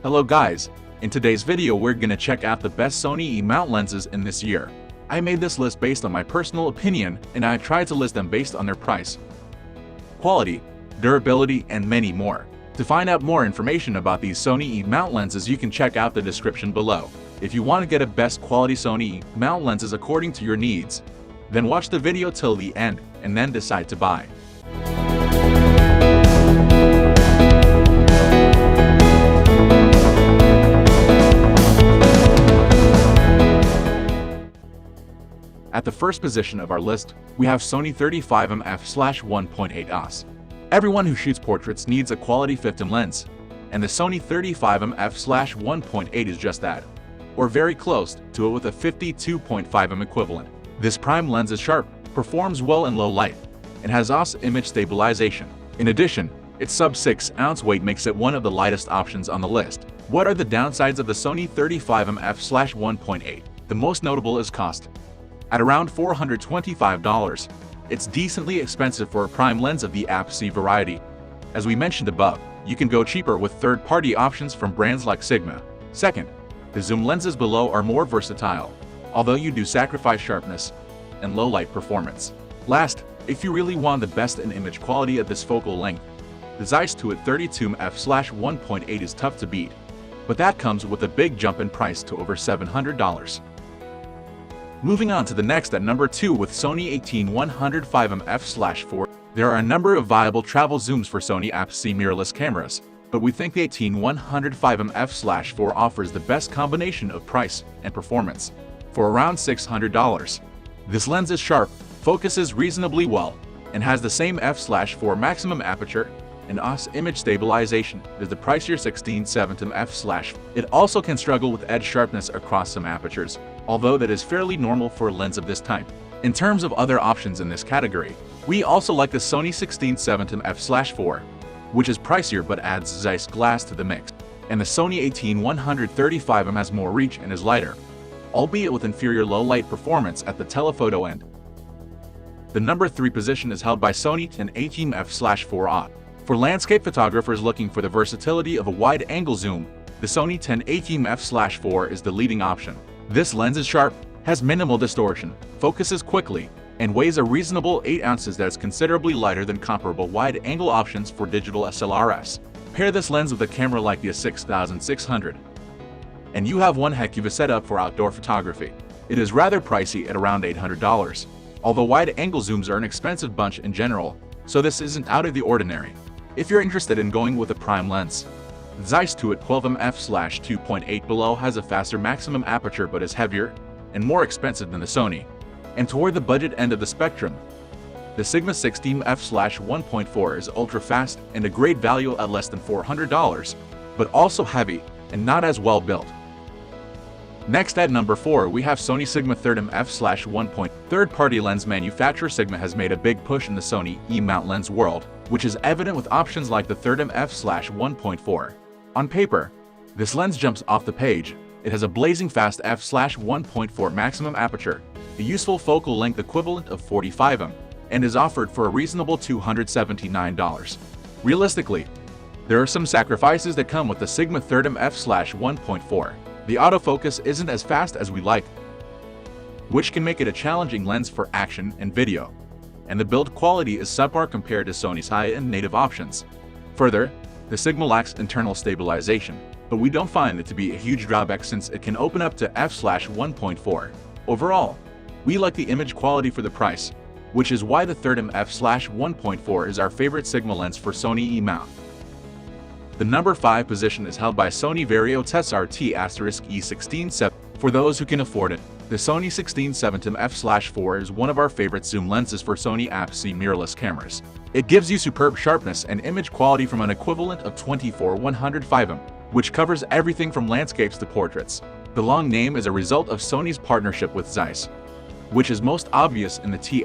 Hello guys, in today's video we're gonna check out the best Sony E Mount lenses in this year. I made this list based on my personal opinion and I tried to list them based on their price, quality, durability, and many more. To find out more information about these Sony E Mount lenses you can check out the description below. If you want to get a best quality Sony E Mount lenses according to your needs, then watch the video till the end and then decide to buy. At the first position of our list, we have Sony 35mm f/1.8 OS. Everyone who shoots portraits needs a quality 50mm lens, and the Sony 35mm f/1.8 is just that, or very close to it with a 52.5mm equivalent. This prime lens is sharp, performs well in low light, and has OS image stabilization. In addition, its sub 6-ounce weight makes it one of the lightest options on the list. What are the downsides of the Sony 35mm f/1.8? The most notable is cost. At around $425, it's decently expensive for a prime lens of the APS-C variety. As we mentioned above, you can go cheaper with third-party options from brands like Sigma. Second, the zoom lenses below are more versatile, although you do sacrifice sharpness and low-light performance. Last, if you really want the best in image quality at this focal length, the Zeiss 32mm f/1.8 is tough to beat, but that comes with a big jump in price to over $700. Moving on to the next at number 2 with Sony 18105mm f/4. There are a number of viable travel zooms for Sony APS-C mirrorless cameras, but we think the 18105mm f/4 offers the best combination of price and performance for around $600. This lens is sharp, focuses reasonably well, and has the same f/4 maximum aperture and OS image stabilization as the pricier 16-70mm f/4. It also can struggle with edge sharpness across some apertures, although that is fairly normal for a lens of this type. In terms of other options in this category, we also like the Sony 16-70mm f/4, which is pricier but adds Zeiss glass to the mix, and the Sony 18135mm has more reach and is lighter, albeit with inferior low-light performance at the telephoto end. The number 3 position is held by Sony 1080mm f/4. For landscape photographers looking for the versatility of a wide-angle zoom, the Sony 1080mm f/4 is the leading option. This lens is sharp, has minimal distortion, focuses quickly, and weighs a reasonable 8 ounces that is considerably lighter than comparable wide-angle options for digital SLRs. Pair this lens with a camera like the A6600, and you have one heck of a setup for outdoor photography. It is rather pricey at around $800, although wide-angle zooms are an expensive bunch in general, so this isn't out of the ordinary. If you're interested in going with a prime lens, the Zeiss 12mm f/2.8 below has a faster maximum aperture but is heavier and more expensive than the Sony. And toward the budget end of the spectrum, the Sigma 16mm f/1.4 is ultra-fast and a great value at less than $400, but also heavy and not as well built. Next at number 4 we have Sony Sigma 30mm f/1. Third-party lens manufacturer Sigma has made a big push in the Sony E Mount lens world, which is evident with options like the 30mm f/1.4. On paper, this lens jumps off the page. It has a blazing fast f/1.4 maximum aperture, a useful focal length equivalent of 45mm, and is offered for a reasonable $279. Realistically, there are some sacrifices that come with the Sigma 30mm f/1.4. The autofocus isn't as fast as we like, which can make it a challenging lens for action and video, and the build quality is subpar compared to Sony's high-end native options. Further, the Sigma lacks internal stabilization, but we don't find it to be a huge drawback since it can open up to f/1.4. Overall, we like the image quality for the price, which is why the 30mm f/1.4 is our favorite Sigma lens for Sony E Mount. The number 5 position is held by Sony Vario-Tessar T E. For those who can afford it, the Sony 16-70mm f/4 is one of our favorite zoom lenses for Sony APS-C mirrorless cameras. It gives you superb sharpness and image quality from an equivalent of 24-105mm, which covers everything from landscapes to portraits. The long name is a result of Sony's partnership with Zeiss, which is most obvious in the T*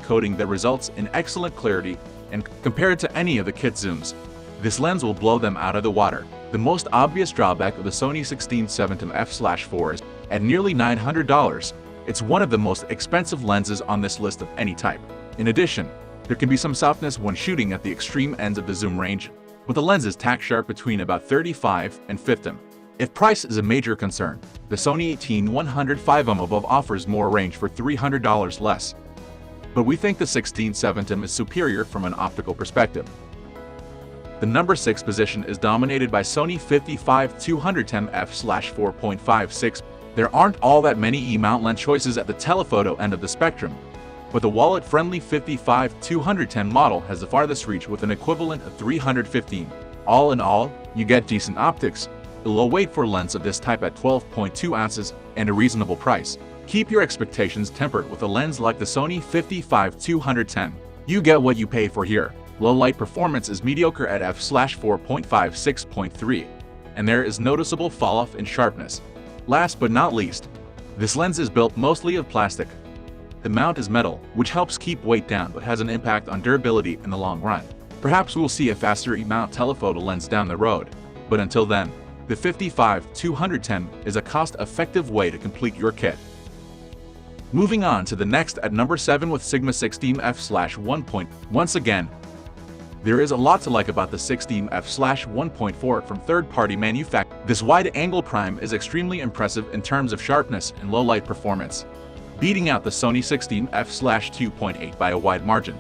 coating that results in excellent clarity and compared to any of the kit zooms, this lens will blow them out of the water. The most obvious drawback of the Sony 16-70mm f/4 is at nearly $900. It's one of the most expensive lenses on this list of any type. In addition, there can be some softness when shooting at the extreme ends of the zoom range, but the lens is tack sharp between about 35 and 50. If price is a major concern, the Sony 105mm above offers more range for $300 less. But we think the 16-70mm is superior from an optical perspective. The number 6 position is dominated by Sony 55-210 f/4.56. There aren't all that many E mount lens choices at the telephoto end of the spectrum, but the wallet-friendly 55-210 model has the farthest reach with an equivalent of 315. All in all, you get decent optics, a low-weight for a lens of this type at 12.2 ounces, and a reasonable price. Keep your expectations tempered with a lens like the Sony 55-210. You get what you pay for here. Low-light performance is mediocre at f/4.56.3, and there is noticeable fall-off in sharpness. Last but not least, this lens is built mostly of plastic. The mount is metal, which helps keep weight down but has an impact on durability in the long run. Perhaps we'll see a faster E mount telephoto lens down the road, but until then, the 55-210 is a cost-effective way to complete your kit. Moving on to the next at number 7 with Sigma 16 f/1. Once again, there is a lot to like about the 16 f/1.4 from third-party manufacturers. This wide-angle prime is extremely impressive in terms of sharpness and low-light performance, beating out the Sony 16 f/2.8 by a wide margin.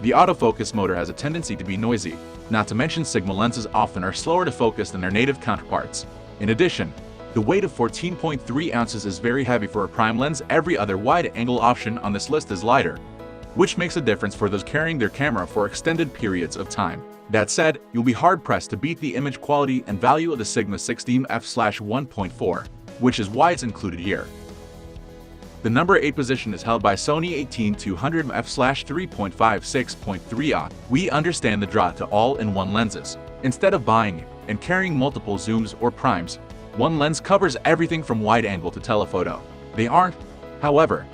The autofocus motor has a tendency to be noisy, not to mention Sigma lenses often are slower to focus than their native counterparts. In addition, the weight of 14.3 ounces is very heavy for a prime lens. Every other wide-angle option on this list is lighter, which makes a difference for those carrying their camera for extended periods of time. That said, you'll be hard-pressed to beat the image quality and value of the Sigma 16 f/1.4, which is why it's included here. The number 8 position is held by Sony 18-200 f/3.56.3. We understand the draw to all-in-one lenses. Instead of buying and carrying multiple zooms or primes, one lens covers everything from wide-angle to telephoto. They aren't, however,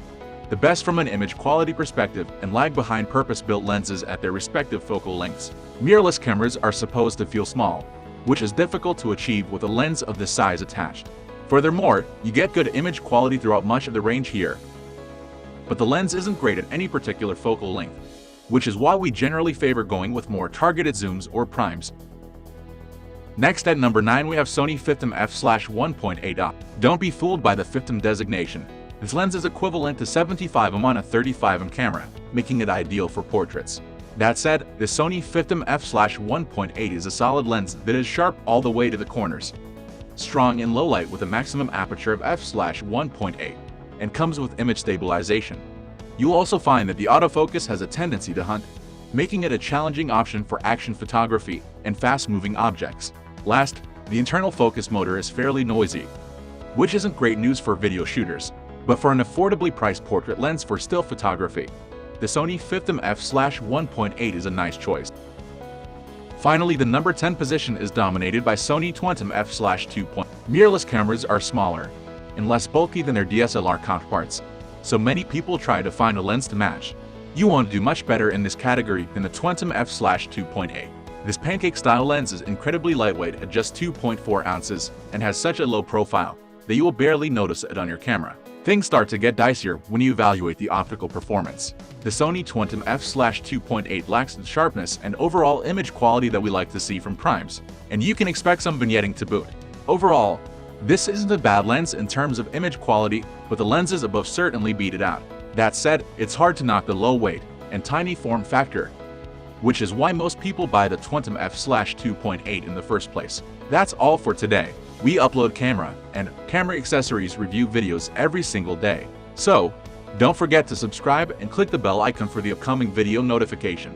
the best from an image quality perspective and lag behind purpose-built lenses at their respective focal lengths. Mirrorless cameras are supposed to feel small, which is difficult to achieve with a lens of this size attached. Furthermore, you get good image quality throughout much of the range here, but the lens isn't great at any particular focal length, which is why we generally favor going with more targeted zooms or primes. Next at number 9 we have Sony 50mm f/1.8. Don't be fooled by the 50mm designation. This lens is equivalent to 75mm on a 35mm camera, making it ideal for portraits. That said, the Sony 50mm f/1.8 is a solid lens that is sharp all the way to the corners, strong in low light with a maximum aperture of f/1.8, and comes with image stabilization. You'll also find that the autofocus has a tendency to hunt, making it a challenging option for action photography and fast-moving objects. Last, the internal focus motor is fairly noisy, which isn't great news for video shooters, but for an affordably priced portrait lens for still photography, the Sony 50mm f/1.8 is a nice choice. Finally, the number 10 position is dominated by Sony 20mm f/2. Mirrorless cameras are smaller and less bulky than their DSLR counterparts, so many people try to find a lens to match. You won't do much better in this category than the 20mm f/2.8. This pancake-style lens is incredibly lightweight at just 2.4 ounces and has such a low profile that you will barely notice it on your camera. Things start to get dicier when you evaluate the optical performance. The Sony 20mm f/2.8 lacks the sharpness and overall image quality that we like to see from primes, and you can expect some vignetting to boot. Overall, this isn't a bad lens in terms of image quality, but the lenses above certainly beat it out. That said, it's hard to knock the low weight and tiny form factor, which is why most people buy the 20mm f/2.8 in the first place. That's all for today. We upload camera and camera accessories review videos every single day. So, don't forget to subscribe and click the bell icon for the upcoming video notification.